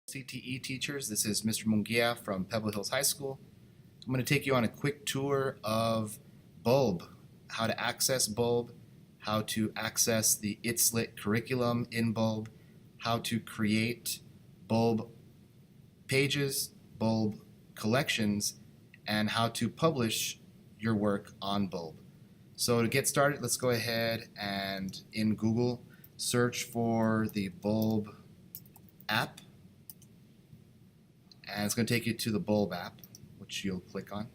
CTE teachers, this is Mr. Munguia from Pebble Hills High School. I'm going to take you on a quick tour of Bulb, how to access Bulb, how to access the It's Lit curriculum in Bulb, how to create Bulb pages, Bulb collections, and how to publish your work on Bulb. So to get started, let's go ahead and in Google search for the Bulb app. And it's going to take you to the Bulb app, which you'll click on.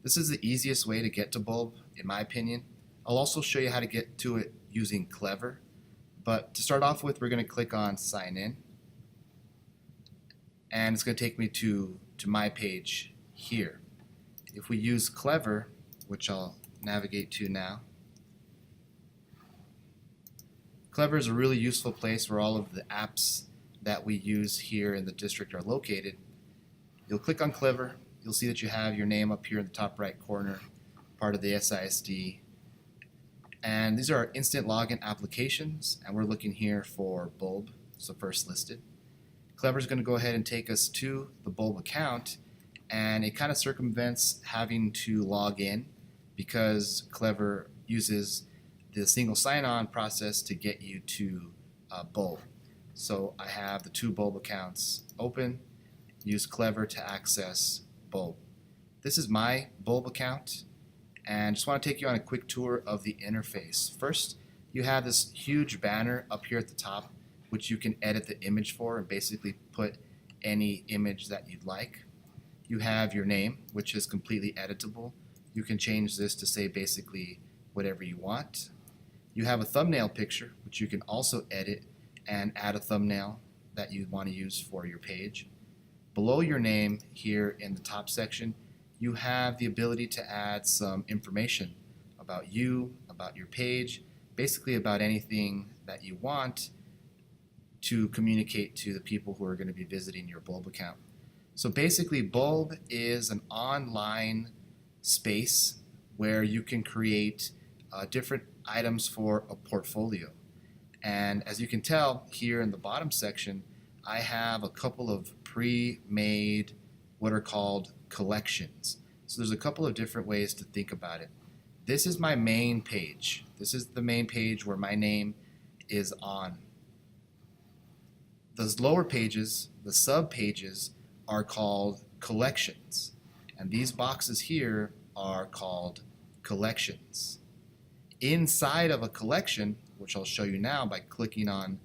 This is the easiest way to get to Bulb, in my opinion. I'll also show you how to get to it using Clever. But to start off with, we're going to click on Sign In. And it's going to take me to my page here. If we use Clever, which I'll navigate to now, Clever is a really useful place where all of the apps that we use here in the district are located. You'll click on Clever, you'll see that you have your name up here in the top right corner, part of the SISD. And these are our instant login applications, and we're looking here for Bulb, so first listed. Clever is going to go ahead and take us to the Bulb account, and it kind of circumvents having to log in because Clever uses the single sign-on process to get you to Bulb. So I have the two Bulb accounts open, use Clever to access Bulb. This is my Bulb account, and just want to take you on a quick tour of the interface. First, you have this huge banner up here at the top, which you can edit the image for and basically put any image that you'd like. You have your name, which is completely editable. You can change this to say basically whatever you want. You have a thumbnail picture, which you can also edit and add a thumbnail that you want to use for your page. Below your name here in the top section, you have the ability to add some information about you, about your page, basically about anything that you want to communicate to the people who are going to be visiting your Bulb account. So basically, Bulb is an online space where you can create different items for a portfolio. And as you can tell here in the bottom section, I have a couple of pre-made what are called collections. So there's a couple of different ways to think about it. This is my main page. This is the main page where my name is on. Those lower pages, the sub pages, are called collections. And these boxes here are called collections. Inside of a collection, which I'll show you now by clicking on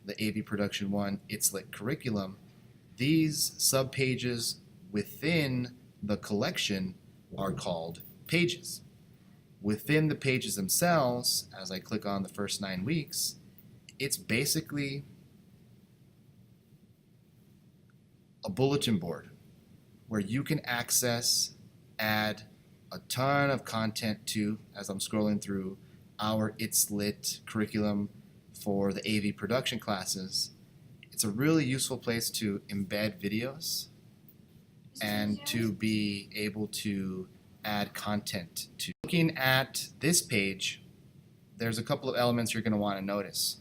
the AV Production 1 It's Lit curriculum, these subpages within the collection are called pages. Within the pages themselves, as I click on the first 9 weeks, it's basically a bulletin board where you can access, add a ton of content to, as I'm scrolling through our It's Lit curriculum for the AV production classes. It's a really useful place to embed videos and to be able to add content to. Looking at this page, there's a couple of elements you're going to want to notice.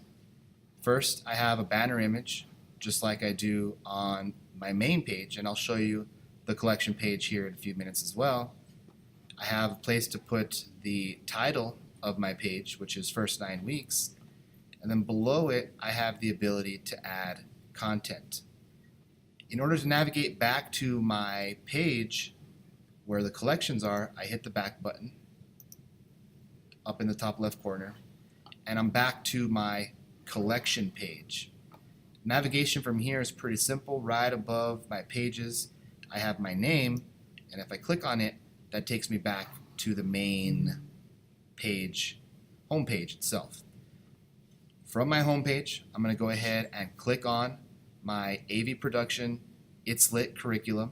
First, I have a banner image, just like I do on my main page, and I'll show you the collection page here in a few minutes as well. I have a place to put the title of my page, which is first 9 weeks, and then below it I have the ability to add content. In order to navigate back to my page where the collections are, I hit the back button up in the top left corner, and I'm back to my collection page. Navigation from here is pretty simple. Right above my pages I have my name, and if I click on it, that takes me back to the main page, home page itself. From my home page, I'm going to go ahead and click on my AV Production It's Lit curriculum.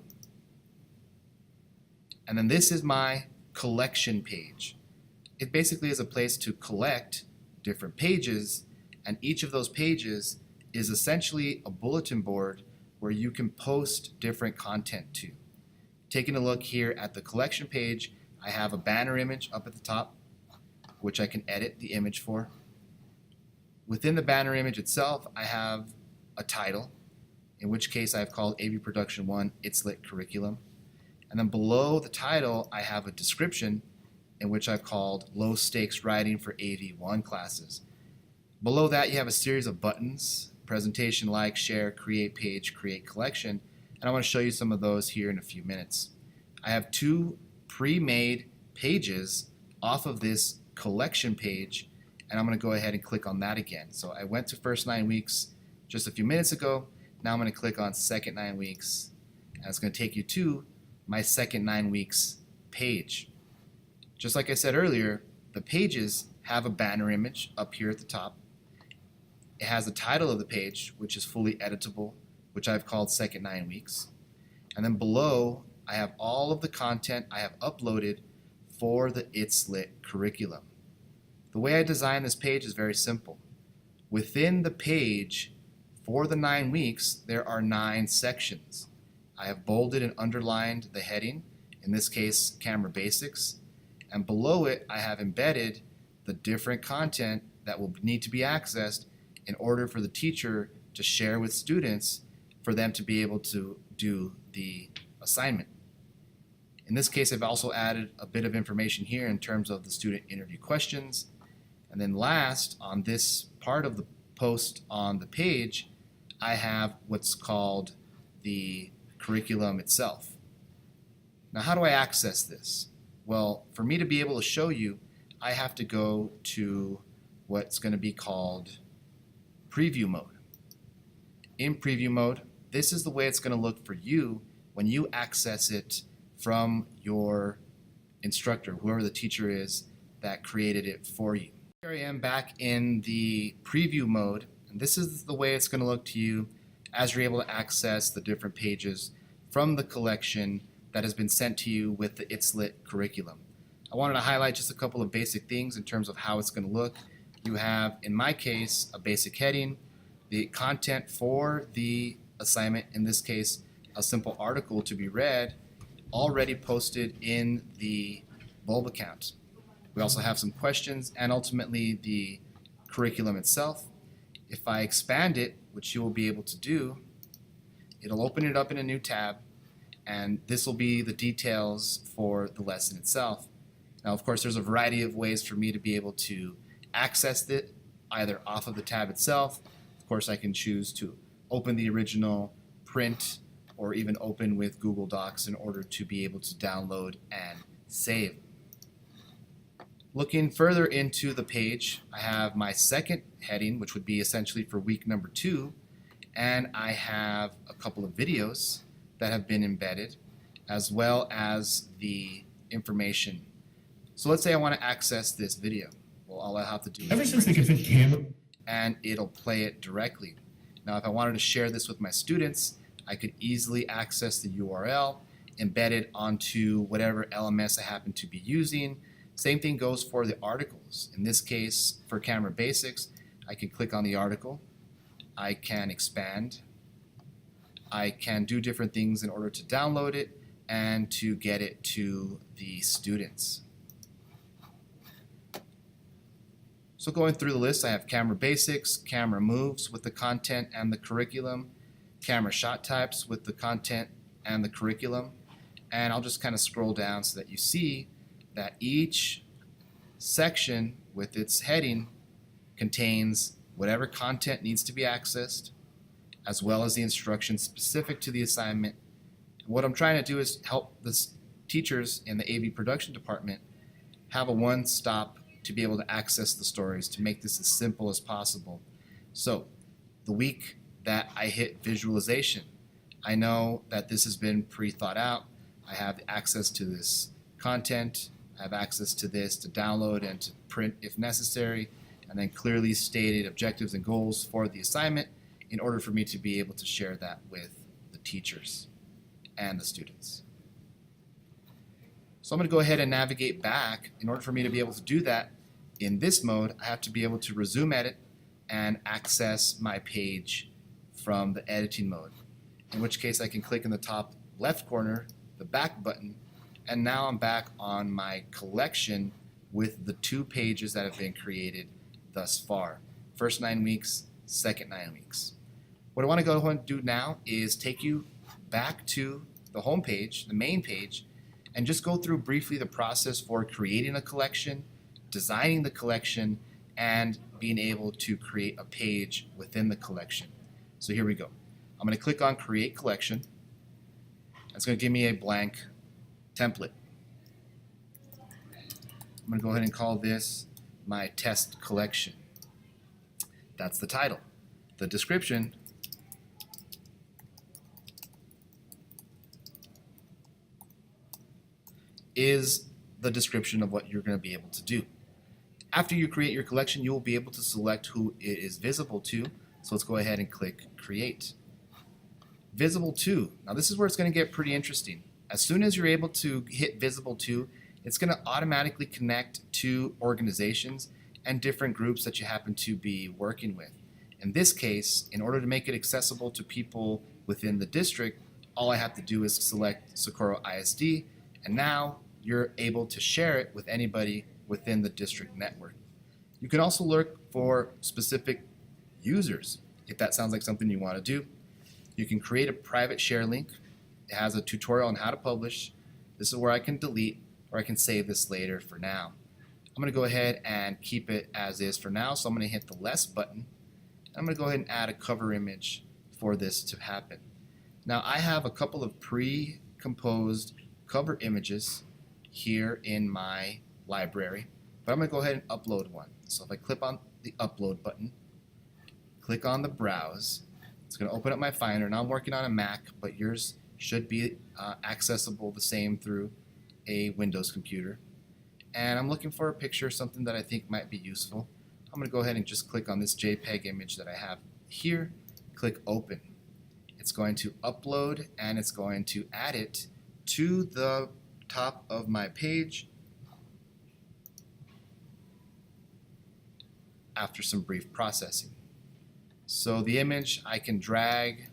And then this is my collection page. It basically is a place to collect different pages, and each of those pages is essentially a bulletin board where you can post different content to. Taking a look here at the collection page, I have a banner image up at the top, which I can edit the image for. Within the banner image itself, I have a title, in which case I've called AV Production 1 It's Lit Curriculum. And then below the title, I have a description in which I've called Low Stakes Writing for AV1 classes. Below that, you have a series of buttons: presentation, like, share, create page, create collection. And I want to show you some of those here in a few minutes. I have 2 pre-made pages off of this collection page, and I'm going to go ahead and click on that again. So I went to first 9 weeks just a few minutes ago. Now I'm going to click on second 9 weeks, and it's going to take you to my second 9 weeks page. Just like I said earlier, the pages have a banner image up here at the top. It has the title of the page, which is fully editable, which I've called second 9 weeks. And then below, I have all of the content I have uploaded for the It's Lit curriculum. The way I designed this page is very simple. Within the page, for the 9 weeks, there are 9 sections. I have bolded and underlined the heading, in this case, Camera Basics, and below it, I have embedded the different content that will need to be accessed in order for the teacher to share with students for them to be able to do the assignment. In this case, I've also added a bit of information here in terms of the student interview questions. And then last, on this part of the post on the page, I have what's called the curriculum itself. Now, how do I access this? Well, for me to be able to show you, I have to go to what's going to be called preview mode. In preview mode, this is the way it's going to look for you when you access it from your instructor, whoever the teacher is that created it for you. Here I am back in the preview mode, and this is the way it's going to look to you as you're able to access the different pages from the collection that has been sent to you with the It's Lit curriculum. I wanted to highlight just a couple of basic things in terms of how it's going to look. You have, in my case, a basic heading, the content for the assignment, in this case, a simple article to be read, already posted in the Bulb account. We also have some questions and ultimately the curriculum itself. If I expand it, which you will be able to do, it'll open it up in a new tab, and this will be the details for the lesson itself. Now, of course, there's a variety of ways for me to be able to access it, either off of the tab itself. Of course, I can choose to open the original, print, or even open with Google Docs in order to be able to download and save. Looking further into the page, I have my second heading, which would be essentially for week number 2, and I have a couple of videos that have been embedded, as well as the information. So let's say I want to access this video. Well, all I have to do is ever since they could fit camera, and it'll play it directly. Now, if I wanted to share this with my students, I could easily access the URL, embed it onto whatever LMS I happen to be using. Same thing goes for the articles. In this case, for Camera Basics, I can click on the article, I can expand, I can do different things in order to download it and to get it to the students. So going through the list, I have Camera Basics, Camera Moves with the content and the curriculum, Camera Shot Types with the content and the curriculum, and I'll just kind of scroll down so that you see that each section with its heading contains whatever content needs to be accessed, as well as the instructions specific to the assignment. And what I'm trying to do is help the teachers in the AV production department have a one-stop to be able to access the stories, to make this as simple as possible. So the week that I hit visualization, I know that this has been pre-thought out. I have access to this content, I have access to this to download and to print if necessary, and then clearly stated objectives and goals for the assignment in order for me to be able to share that with the teachers and the students. So I'm going to go ahead and navigate back. In order for me to be able to do that in this mode, I have to be able to resume edit and access my page from the editing mode, in which case I can click in the top left corner, the back button, and now I'm back on my collection with the 2 pages that have been created thus far. First 9 weeks, second 9 weeks. What I want to go ahead and do now is take you back to the home page, the main page, and just go through briefly the process for creating a collection, designing the collection, and being able to create a page within the collection. So here we go. I'm going to click on Create Collection. It's going to give me a blank template. I'm going to go ahead and call this my test collection. That's the title. The description is the description of what you're going to be able to do. After you create your collection, you will be able to select who it is visible to. So let's go ahead and click Create. Visible to. Now this is where it's going to get pretty interesting. As soon as you're able to hit Visible to, it's going to automatically connect to organizations and different groups that you happen to be working with. In this case, in order to make it accessible to people within the district, all I have to do is select Socorro ISD, and now you're able to share it with anybody within the district network. You can also look for specific users if that sounds like something you want to do. You can create a private share link. It has a tutorial on how to publish. This is where I can delete or I can save this later for now. I'm going to go ahead and keep it as is for now, so I'm going to hit the less button. I'm going to go ahead and add a cover image for this to happen. Now I have a couple of pre-composed cover images here in my library, but I'm going to go ahead and upload one. So if I click on the upload button, click on the browse, it's going to open up my Finder. Now I'm working on a Mac, but yours should be accessible the same through a Windows computer. And I'm looking for a picture, something that I think might be useful. I'm going to go ahead and just click on this JPEG image that I have here, click Open. It's going to upload and it's going to add it to the top of my page after some brief processing. So the image I can drag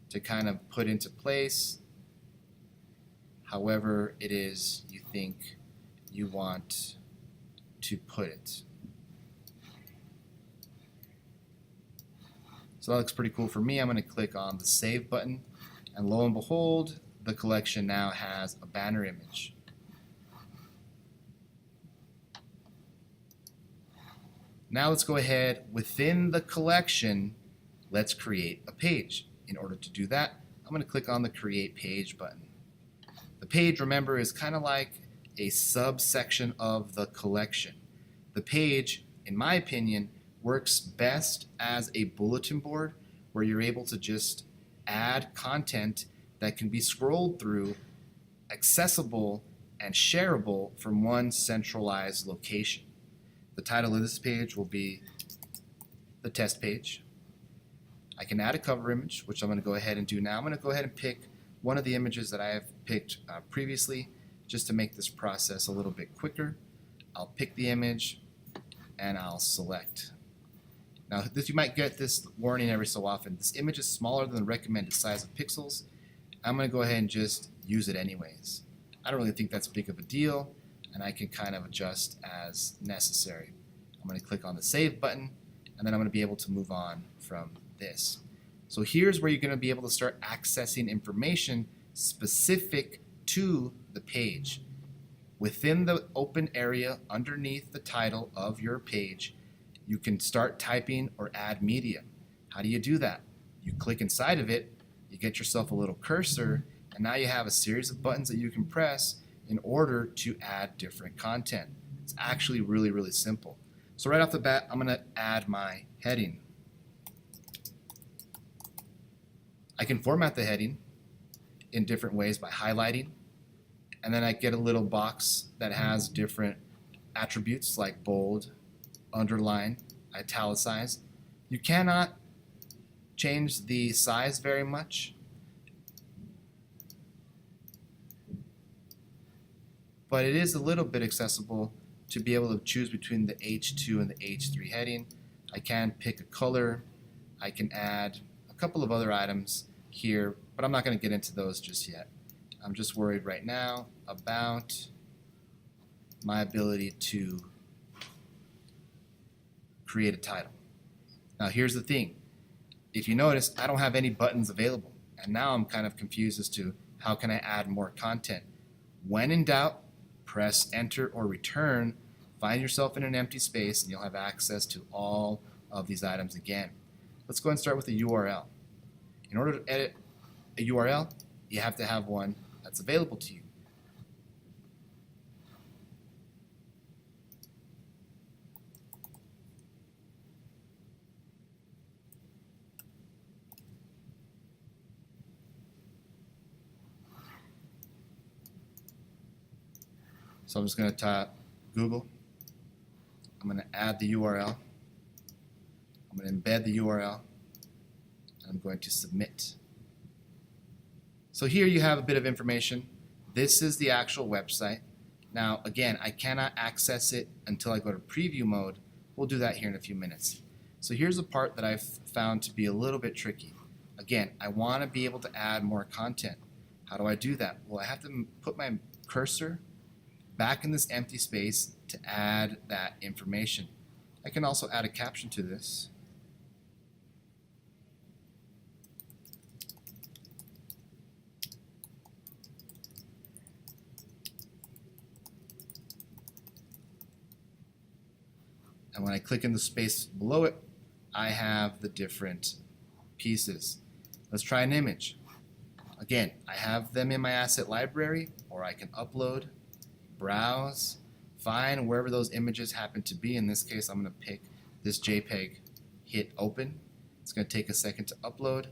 to kind of put into place however it is you think you want to put it. So that looks pretty cool for me. I'm going to click on the Save button, and lo and behold, the collection now has a banner image. Now let's go ahead, within the collection, let's create a page. In order to do that, I'm going to click on the Create Page button. The page, remember, is kind of like a subsection of the collection. The page, in my opinion, works best as a bulletin board where you're able to just add content that can be scrolled through, accessible and shareable from one centralized location. The title of this page will be the test page. I can add a cover image, which I'm going to go ahead and do now. I'm going to go ahead and pick one of the images that I have picked previously just to make this process a little bit quicker. I'll pick the image and I'll select. Now you might get this warning every so often. This image is smaller than the recommended size of pixels. I'm going to go ahead and just use it anyways. I don't really think that's big of a deal, and I can kind of adjust as necessary. I'm going to click on the Save button, and then I'm going to be able to move on from this. So here's where you're going to be able to start accessing information specific to the page. Within the open area underneath the title of your page, you can start typing or add media. How do you do that? You click inside of it, you get yourself a little cursor, and now you have a series of buttons that you can press in order to add different content. It's actually really, really simple. So right off the bat, I'm going to add my heading. I can format the heading in different ways by highlighting, and then I get a little box that has different attributes like bold, underline, italicize. You cannot change the size very much, but it is a little bit accessible to be able to choose between the H2 and the H3 heading. I can pick a color. I can add a couple of other items here, but I'm not going to get into those just yet. I'm just worried right now about my ability to create a title. Now here's the thing. if you notice, I don't have any buttons available. And now I'm kind of confused as to how can I add more content. When in doubt, press enter or return, find yourself in an empty space, and you'll have access to all of these items again. Let's go ahead and start with a URL. In order to edit a URL, you have to have one that's available to you. So I'm just going to type Google. I'm going to add the URL. I'm going to embed the URL. And I'm going to submit. So here you have a bit of information. This is the actual website. Now, again, I cannot access it until I go to preview mode. We'll do that here in a few minutes. So here's a part that I've found to be a little bit tricky. Again, I want to be able to add more content. How do I do that? Well, I have to put my cursor back in this empty space to add that information. I can also add a caption to this. And when I click in the space below it, I have the different pieces. Let's try an image. Again, I have them in my asset library, or I can upload, browse, find wherever those images happen to be. In this case, I'm going to pick this JPEG, hit open. It's going to take a second to upload,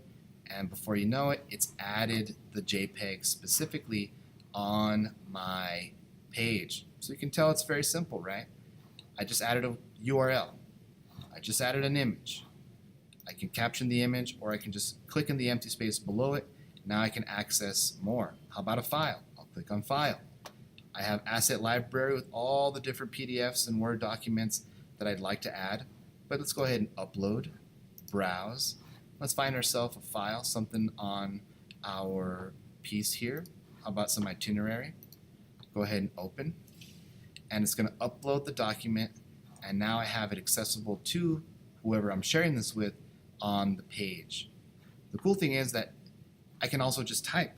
and before you know it, it's added the JPEG specifically on my page. So you can tell it's very simple, right? I just added a URL. I just added an image. I can caption the image, or I can just click in the empty space below it. Now I can access more. How about a file? I'll click on File. I have Asset Library with all the different PDFs and Word documents that I'd like to add. But let's go ahead and upload, browse. Let's find ourselves a file, something on our piece here. How about some itinerary? Go ahead and open. And it's going to upload the document. And now I have it accessible to whoever I'm sharing this with on the page. The cool thing is that I can also just type.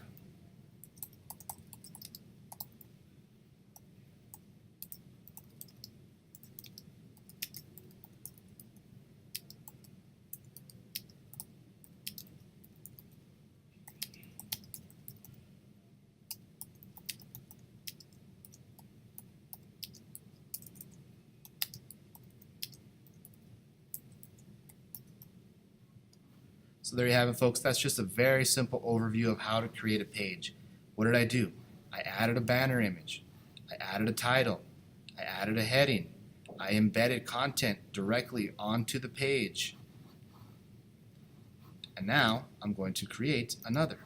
So there you have it, folks. That's just a very simple overview of how to create a page. What did I do? I added a banner image. I added a title. I added a heading. I embedded content directly onto the page. And now I'm going to create another.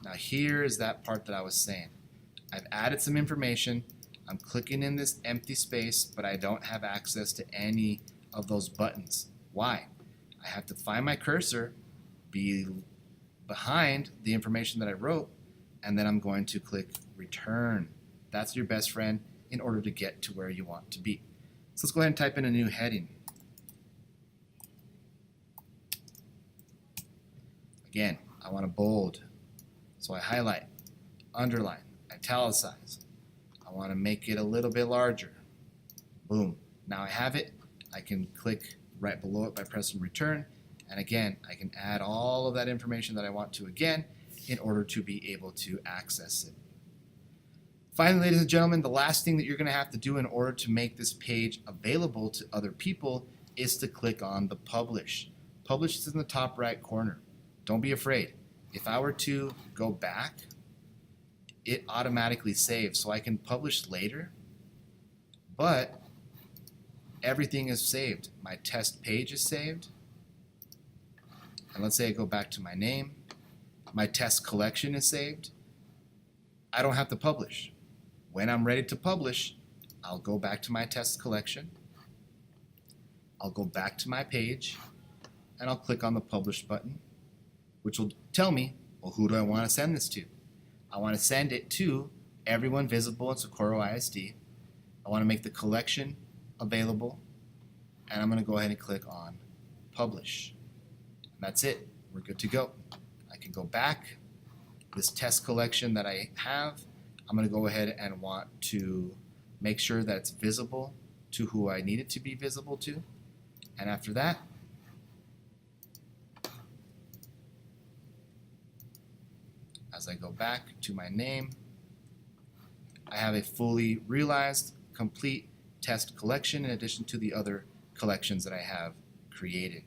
Now here is that part that I was saying. I've added some information. I'm clicking in this empty space, but I don't have access to any of those buttons. Why? I have to find my cursor, be behind the information that I wrote, and then I'm going to click return. That's your best friend in order to get to where you want to be. So let's go ahead and type in a new heading. Again, I want to bold. So I highlight, underline, italicize. I want to make it a little bit larger. Boom. Now I have it. I can click right below it by pressing return. And again, I can add all of that information that I want to again in order to be able to access it. Finally, ladies and gentlemen, the last thing that you're going to have to do in order to make this page available to other people is to click on the publish. Publish is in the top right corner. Don't be afraid. If I were to go back, it automatically saves, so I can publish later, but everything is saved. My test page is saved. And let's say I go back to my name. My test collection is saved. I don't have to publish. When I'm ready to publish, I'll go back to my test collection. I'll go back to my page, and I'll click on the publish button, which will tell me, well, who do I want to send this to? I want to send it to everyone visible in Socorro ISD. I want to make the collection available, and I'm going to go ahead and click on publish. And that's it. We're good to go. I can go back. This test collection that I have, I'm going to go ahead and want to make sure that it's visible to who I need it to be visible to. And after that, as I go back to my name, I have a fully realized, complete test collection in addition to the other collections that I have created.